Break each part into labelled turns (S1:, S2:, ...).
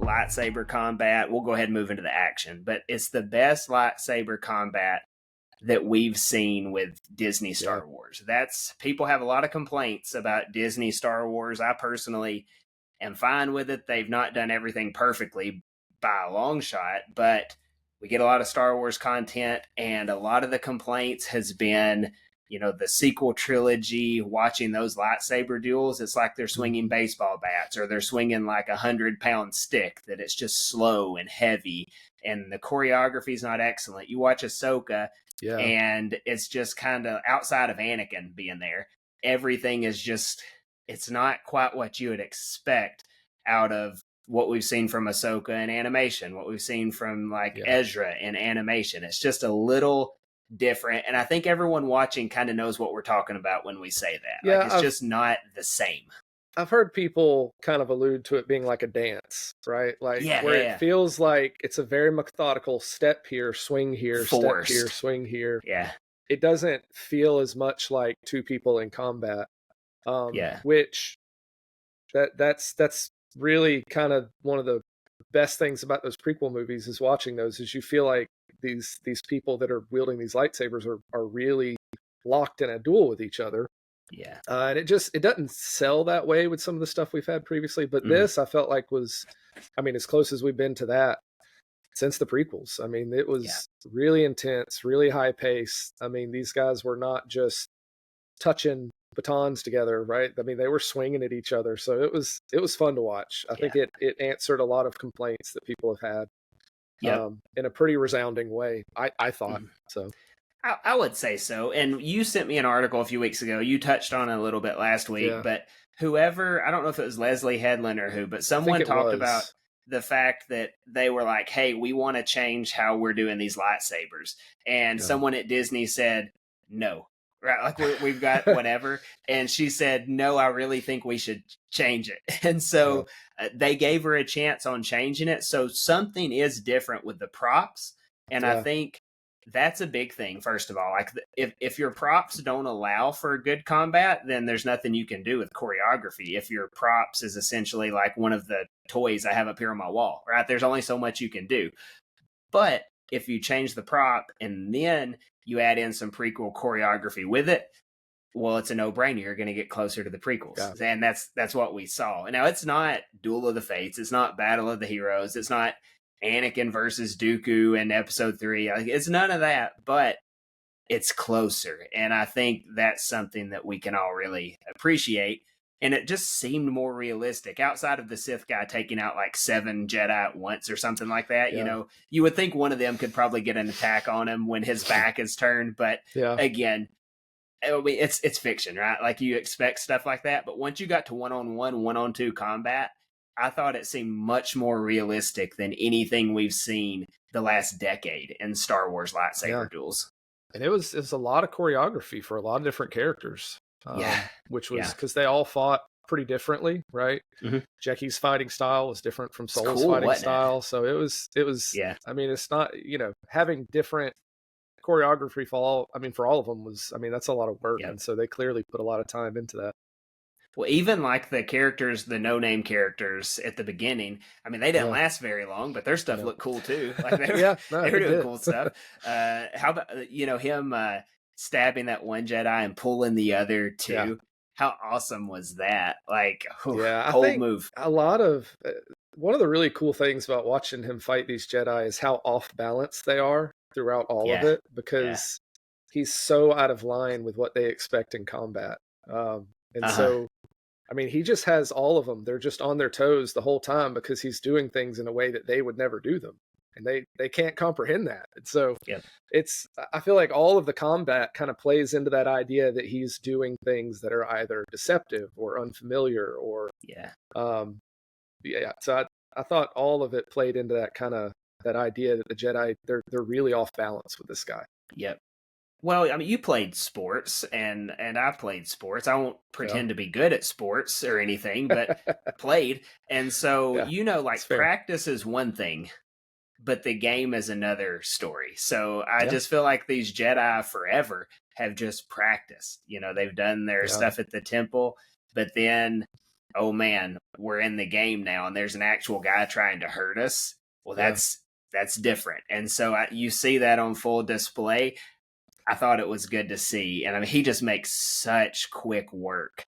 S1: lightsaber combat. We'll go ahead and move into the action, but it's the best lightsaber combat that we've seen with Disney Star Wars. People have a lot of complaints about Disney Star Wars. I personally am fine with it. They've not done everything perfectly by a long shot, but we get a lot of Star Wars content, and a lot of the complaints has been, the sequel trilogy, watching those lightsaber duels. It's like they're swinging baseball bats, or they're swinging like 100-pound stick, that it's just slow and heavy, and the choreography is not excellent. You watch Ahsoka, and it's just kind of, outside of Anakin being there, everything is just, it's not quite what you would expect out of what we've seen from Ahsoka in animation, what we've seen from Ezra in animation. It's just a little different. And I think everyone watching kind of knows what we're talking about when we say that.
S2: Yeah,
S1: it's just not the same.
S2: I've heard people kind of allude to it being like a dance, right? It feels like it's a very methodical step here, swing here,
S1: forced.
S2: Step here, swing here.
S1: Yeah.
S2: It doesn't feel as much like two people in combat. Which that's really kind of one of the best things about those prequel movies, is watching those, is you feel like these people that are wielding these lightsabers are really locked in a duel with each other.
S1: Yeah.
S2: And it doesn't sell that way with some of the stuff we've had previously, but this I felt like was, as close as we've been to that since the prequels. It was really intense, really high pace. These guys were not just touching batons together, right? They were swinging at each other, so it was fun to watch. I think it answered a lot of complaints that people have had in a pretty resounding way, I thought. So
S1: I would say so. And you sent me an article a few weeks ago. You touched on it a little bit last week, but whoever, I don't know if it was Leslie Headland or who, but someone talked about the fact that they were like, hey, we want to change how we're doing these lightsabers. And someone at Disney said, no. Right, we've got whatever. And she said, no, I really think we should change it. And so they gave her a chance on changing it. So something is different with the props. And I think that's a big thing, first of all. If your props don't allow for good combat, then there's nothing you can do with choreography. If your props is essentially like one of the toys I have up here on my wall, right? There's only so much you can do. But if you change the prop and then you add in some prequel choreography with it, well, it's a no-brainer. You're going to get closer to the prequels. Yeah. And that's what we saw. Now, it's not Duel of the Fates. It's not Battle of the Heroes. It's not Anakin versus Dooku in Episode 3. It's none of that, but it's closer. And I think that's something that we can all really appreciate. And it just seemed more realistic, outside of the Sith guy taking out like 7 Jedi at once or something like that. Yeah. You would think one of them could probably get an attack on him when his back is turned. But again, it's fiction, right? Like, you expect stuff like that. But once you got to one-on-one, one-on-two combat, I thought it seemed much more realistic than anything we've seen the last decade in Star Wars lightsaber duels.
S2: And it was a lot of choreography for a lot of different characters. Which was because they all fought pretty differently, right? Mm-hmm. Jackie's fighting style was different from Solo's fighting style. So it was, it's not, having different choreography for all of them was, that's a lot of work. Yep. And so they clearly put a lot of time into that.
S1: Well, even like the characters, the no-name characters at the beginning, they didn't last very long, but their stuff looked cool too. Like they were doing cool stuff. How about, him stabbing that one Jedi and pulling the other two? Yeah. How awesome was that? Cold move.
S2: A lot of one of the really cool things about watching him fight these Jedi is how off balance they are throughout all of it, because he's so out of line with what they expect in combat. So he just has all of them. They're just on their toes the whole time because he's doing things in a way that they would never do them. And they can't comprehend that. And so I feel like all of the combat kind of plays into that idea that he's doing things that are either deceptive or unfamiliar or, So I thought all of it played into that kind of, that idea that the Jedi, they're really off balance with this guy.
S1: Yep. Well, you played sports and I played sports. I won't pretend to be good at sports or anything, but played. And so, practice is one thing, but the game is another story. So I just feel like these Jedi forever have just practiced. They've done their stuff at the temple, but then oh man, we're in the game now and there's an actual guy trying to hurt us. Well, that's different. And so you see that on full display. I thought it was good to see. And I mean, he just makes such quick work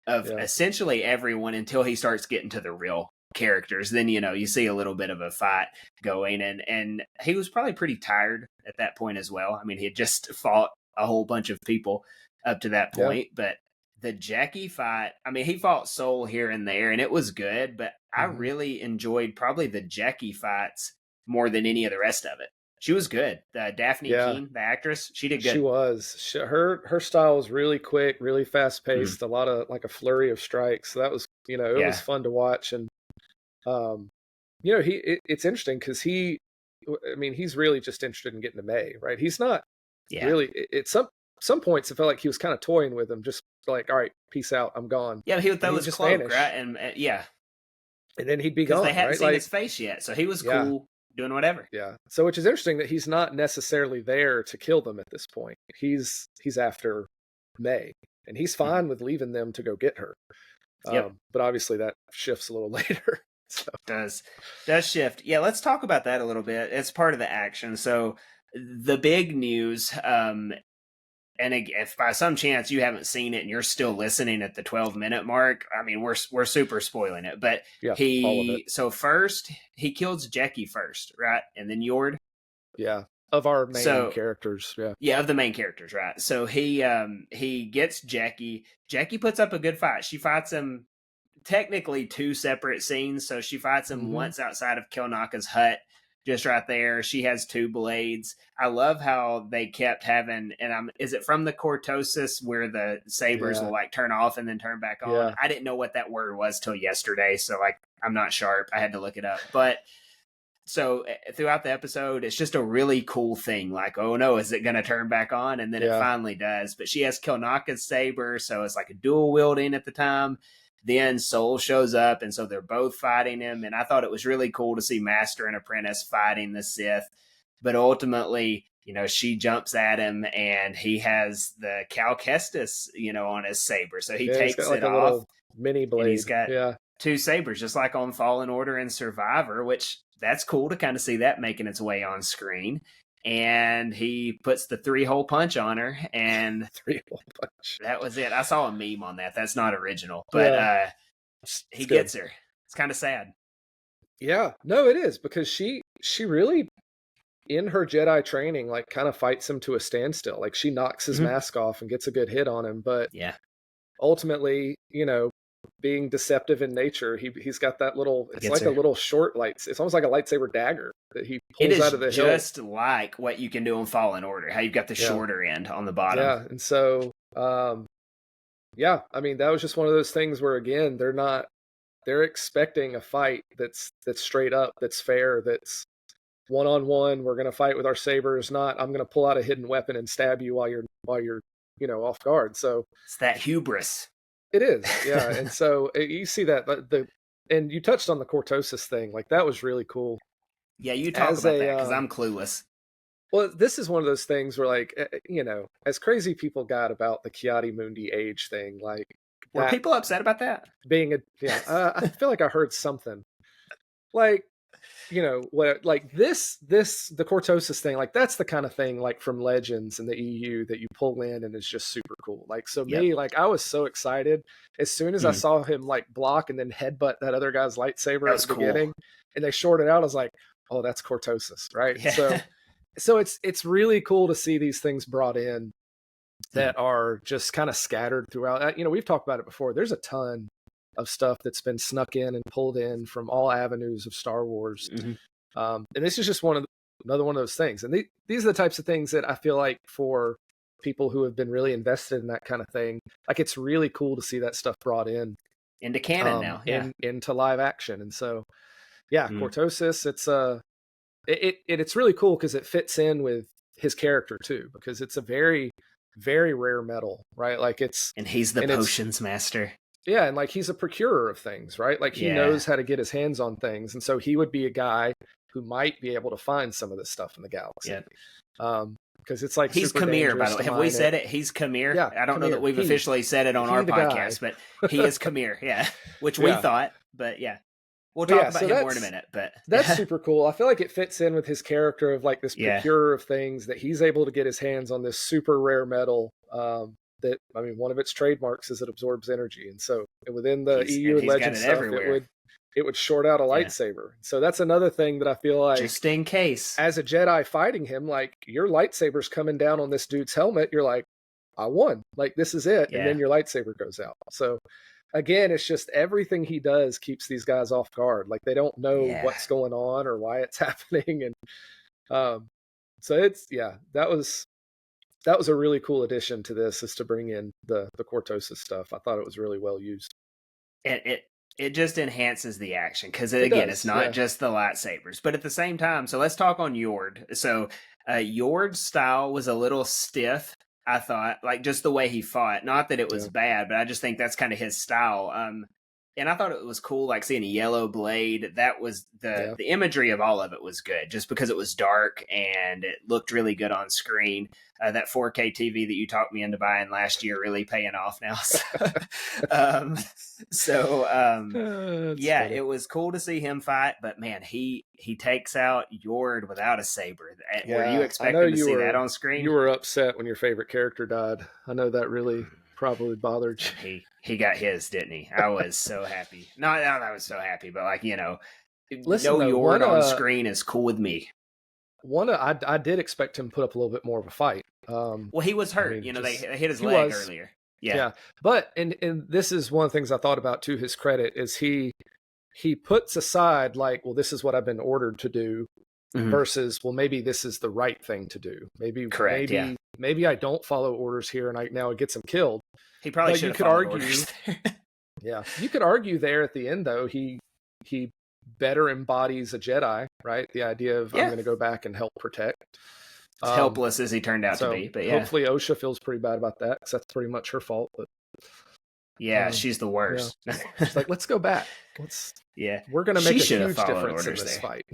S1: of essentially everyone until he starts getting to the real characters. Then, you see a little bit of a fight going, and he was probably pretty tired at that point as well. I mean, he had just fought a whole bunch of people up to that point, but the Jackie fight, I mean, he fought Soul here and there and it was good, but I really enjoyed probably the Jackie fights more than any of the rest of it. She was good. Daphne Keane, the actress, she did good.
S2: She was. Her style was really quick, really fast paced. A lot of like a flurry of strikes. So that was, it was fun to watch. And it's interesting because he's really just interested in getting to May, right? He's not really. At some points, it felt like he was kind of toying with him, just like, all right, peace out, I'm gone.
S1: Yeah, he would throw his cloak, vanish. Right? And
S2: and then he'd be gone.
S1: They hadn't seen his face yet, so he was cool. Doing whatever.
S2: Yeah. So which is interesting that he's not necessarily there to kill them at this point. He's after May, and he's fine with leaving them to go get her. But obviously that shifts a little later. So.
S1: Does shift. Yeah, let's talk about that a little bit. It's part of the action. So the big news, and if by some chance you haven't seen it and you're still listening at the 12-minute mark, I mean, we're super spoiling it. But so first he kills Jackie first, right? And then Yord.
S2: Yeah. Of our main characters. Yeah.
S1: Yeah, of the main characters, right? So he gets Jackie. Jackie puts up a good fight. She fights him technically 2 separate scenes. So she fights him once outside of Kilnaka's hut. Just right there. She has 2 blades. I love how they kept having, and is it from the cortosis where the sabers will like turn off and then turn back on? Yeah. I didn't know what that word was till yesterday. So like, I'm not sharp. I had to look it up. But so throughout the episode, it's just a really cool thing. Like, oh no, is it going to turn back on? And then it finally does. But she has Kilnaka's saber. So it's like a dual wielding at the time. Then Soul shows up, and so they're both fighting him. And I thought it was really cool to see Master and Apprentice fighting the Sith. But ultimately, she jumps at him, and he has the Cal Kestis, on his saber. So he takes
S2: it like
S1: off.
S2: Mini blade.
S1: And he's got 2 sabers, just like on Fallen Order and Survivor, which that's cool to kind of see that making its way on screen. And he puts the 3-hole punch on her, and
S2: 3-hole punch.
S1: That was it. I saw a meme on that. That's not original, but he gets her. It's kind of sad.
S2: Yeah, no, it is, because she really, in her Jedi training, like kind of fights him to a standstill. Like she knocks his mask off and gets a good hit on him, but ultimately, being deceptive in nature, he's got that little. It's like a little short light. It's almost like a lightsaber dagger that he pulls out of the hilt.
S1: It is just like what you can do in Fallen Order. How you've got the shorter end on the bottom.
S2: Yeah, and so, I mean, that was just one of those things where again, they're expecting a fight that's straight up, that's fair, that's one-on-one. We're going to fight with our sabers. Not I'm going to pull out a hidden weapon and stab you while you're off guard. So
S1: it's that hubris.
S2: It is, yeah. And so you see that and you touched on the cortosis thing. Like that was really cool.
S1: Yeah, you talk about that because I'm clueless.
S2: Well, this is one of those things where, like, as crazy people got about the Kiadi Mundi age thing, like,
S1: were people upset about that?
S2: I feel like I heard something, like, what, like the cortosis thing, like that's the kind of thing, like from Legends and the EU that you pull in and is just super cool. Like, so me, like, I was so excited as soon as I saw him like block and then headbutt that other guy's lightsaber at the beginning, and they shorted out. I was like, oh, that's cortosis, right? Yeah. So it's really cool to see these things brought in that are just kind of scattered throughout. We've talked about it before. There's a ton of stuff that's been snuck in and pulled in from all avenues of Star Wars. And this is just another one of those things. And these are the types of things that I feel like for people who have been really invested in that kind of thing, like it's really cool to see that stuff brought in
S1: into canon now,
S2: into live action. And so, cortosis, it's really cool because it fits in with his character too, because it's a very, very rare metal, right? Like and
S1: he's the potions master.
S2: Yeah, and like he's a procurer of things, right? Like he knows how to get his hands on things, and so he would be a guy who might be able to find some of this stuff in the galaxy. because it's like
S1: he's
S2: super
S1: Kamir, by
S2: dangerous
S1: the way.
S2: to
S1: Have we
S2: mine
S1: said
S2: it.
S1: it? He's Kamir.
S2: Yeah,
S1: I don't know that we've officially said it on our podcast, but he is Kamir. Yeah, which we thought, but yeah, we'll talk about him more in a minute. But
S2: that's super cool. I feel like it fits in with his character of like this procurer of things, that he's able to get his hands on this super rare metal. That, I mean, one of its trademarks is it absorbs energy, and so within the EU and Legend stuff, it would short out a lightsaber. So that's another thing that I feel like,
S1: just in case,
S2: as a Jedi fighting him, like your lightsaber's coming down on this dude's helmet, you're like, I won, like this is it, and then your lightsaber goes out. So again, it's just everything he does keeps these guys off guard. Like they don't know what's going on or why it's happening, and so it's that was a really cool addition to this, is to bring in the Cortosis stuff. I thought it was really well used.
S1: It just enhances the action, because again, it's not just the lightsabers, but at the same time. So let's talk on Yord. So Yord's style was a little stiff, I thought, like just the way he fought. Not that it was bad, but I just think that's kind of his style. And I thought it was cool, like seeing a yellow blade. That was the imagery of all of it was good, just because it was dark and it looked really good on screen. That 4K TV that you talked me into buying last year really paying off now. Funny. It was cool to see him fight, but man, he takes out Yord without a saber. Were you expecting to see that on screen?
S2: You were upset when your favorite character died. I know that really probably bothered
S1: you. He got his, didn't he? I was so happy. Not that I was so happy, but like, listen, no Yord on screen is cool with me.
S2: I did expect him to put up a little bit more of a fight.
S1: Well, he was hurt. They hit his leg earlier. Yeah.
S2: But and this is one of the things I thought about, to his credit, is he puts aside like, well, this is what I've been ordered to do, versus, well, maybe this is the right thing to do. Maybe maybe I don't follow orders here, and now it gets him killed.
S1: He probably should have followed orders.
S2: You could argue there at the end, though, he better embodies a Jedi, right? The idea of I'm going to go back and help protect.
S1: As helpless as he turned out to be, but
S2: hopefully Osha feels pretty bad about that, because that's pretty much her fault. But
S1: she's the worst.
S2: She's like, let's go back. We're going to make a huge difference in this fight.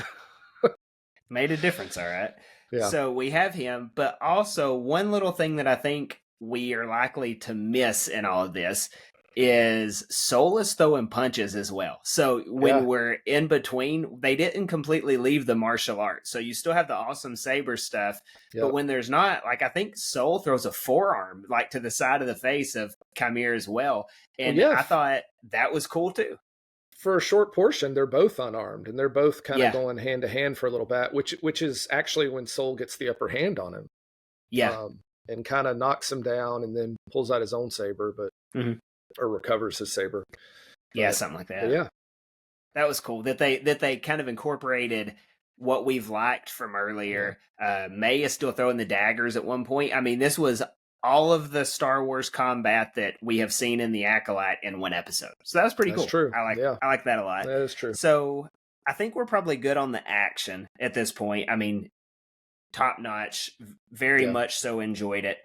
S1: Made a difference, all right.
S2: Yeah.
S1: So we have him, but also one little thing that I think we are likely to miss in all of this is Soul is throwing punches as well. So when we're in between, they didn't completely leave the martial arts. So you still have the awesome saber stuff, but when there's not, like, I think Soul throws a forearm like to the side of the face of Kamir as well. And I thought that was cool too.
S2: For a short portion, they're both unarmed, and they're both kind of going hand to hand for a little bit, which is actually when Soul gets the upper hand on him.
S1: Yeah.
S2: And kind of knocks him down, and then pulls out his own saber, or recovers his saber.
S1: Yeah, something like that. That was cool that they kind of incorporated what we've liked from earlier. May is still throwing the daggers at one point. I mean, this was all of the Star Wars combat that we have seen in the Acolyte in one episode. So that was pretty cool.
S2: True.
S1: I like that a lot.
S2: That is true.
S1: So I think we're probably good on the action at this point. I mean, top notch, very much so enjoyed it.